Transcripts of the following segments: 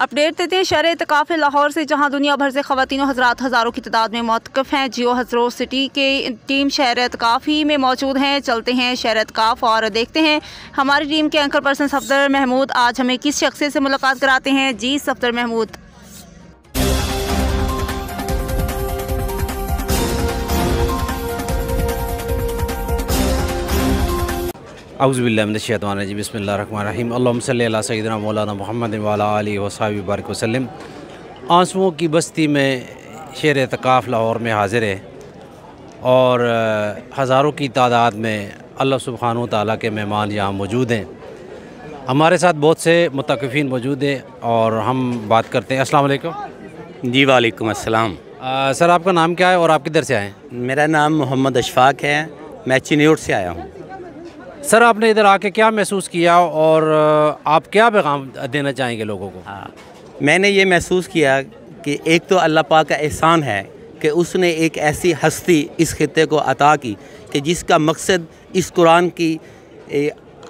Update देते हैं शहर एतकाफ़ लाहौर से, जहां दुनिया भर से ख़वातीन हज़रात हज़ारों की तादाद में मौक़िफ़ हैं। जियो हज़रो सिटी के टीम शहर एतकाफ़ ही में मौजूद हैं। चलते हैं शहर एतकाफ़ और देखते हैं हमारी टीम के एंकर पर्सन सफदर महमूद आज हमें किस शख्सियत से मुलाकात कराते हैं। जी सफदर महमूद। औज़ुबिल्लाहि मिनश्शैतानिर्रजीम बिस्मिल्लाहिर्रहमानिर्रहीम अल्लाहुम्मा सल्लि अला सय्यिदिना मौलाना मुहम्मद व अला आलिहि व सहाबिहि बारिक वसल्लम। आंसुओं की बस्ती में शहर एतकाफ़ लाहौर में हाज़िर है और हज़ारों की तादाद में अल्लाह सुब्हानहू तआला के मेहमान यहाँ मौजूद हैं। हमारे साथ बहुत से मुतक़िफ़ीन मौजूद हैं और हम बात करते हैं। अस्सलाम वालेकुम। जी वालेकुम अस्सलाम। सर आपका नाम क्या है और आप किधर से आए हैं? मेरा नाम मोहम्मद अशफाक है, मैं चिन्योट से आया हूँ। सर आपने इधर आके क्या महसूस किया और आप क्या पैगाम देना चाहेंगे लोगों को? हाँ, मैंने ये महसूस किया कि एक तो अल्लाह पाक का एहसान है कि उसने एक ऐसी हस्ती इस खित्ते को अता की कि जिसका मकसद इस कुरान की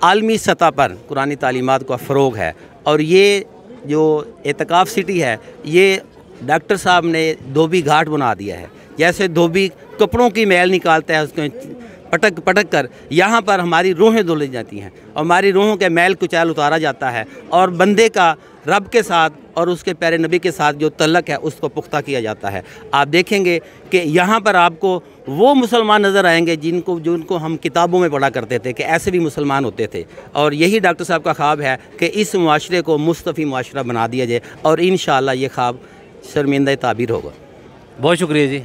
आलमी सतह पर कुरानी तालीमात का फ़रोग़ है। और ये जो एतकाफ़ सिटी है, ये डॉक्टर साहब ने धोबी घाट बना दिया है। जैसे धोबी कपड़ों की मैल निकालता है, उसको पटक पटक कर यहाँ पर हमारी रूहें धुली जाती हैं और हमारी रूहों के मैल कुचैल उतारा जाता है और बंदे का रब के साथ और उसके प्यारे नबी के साथ जो तल्लक है उसको पुख्ता किया जाता है। आप देखेंगे कि यहाँ पर आपको वो मुसलमान नज़र आएंगे जिनको हम किताबों में पढ़ा करते थे कि ऐसे भी मुसलमान होते थे। और यही डॉक्टर साहब का ख्वाब है कि इस मुआशरे को मुस्तफ़ी मुआशरा बना दिया जाए और इंशाअल्लाह ये ख्वाब शर्मिंदा ताबीर होगा। बहुत शुक्रिया जी।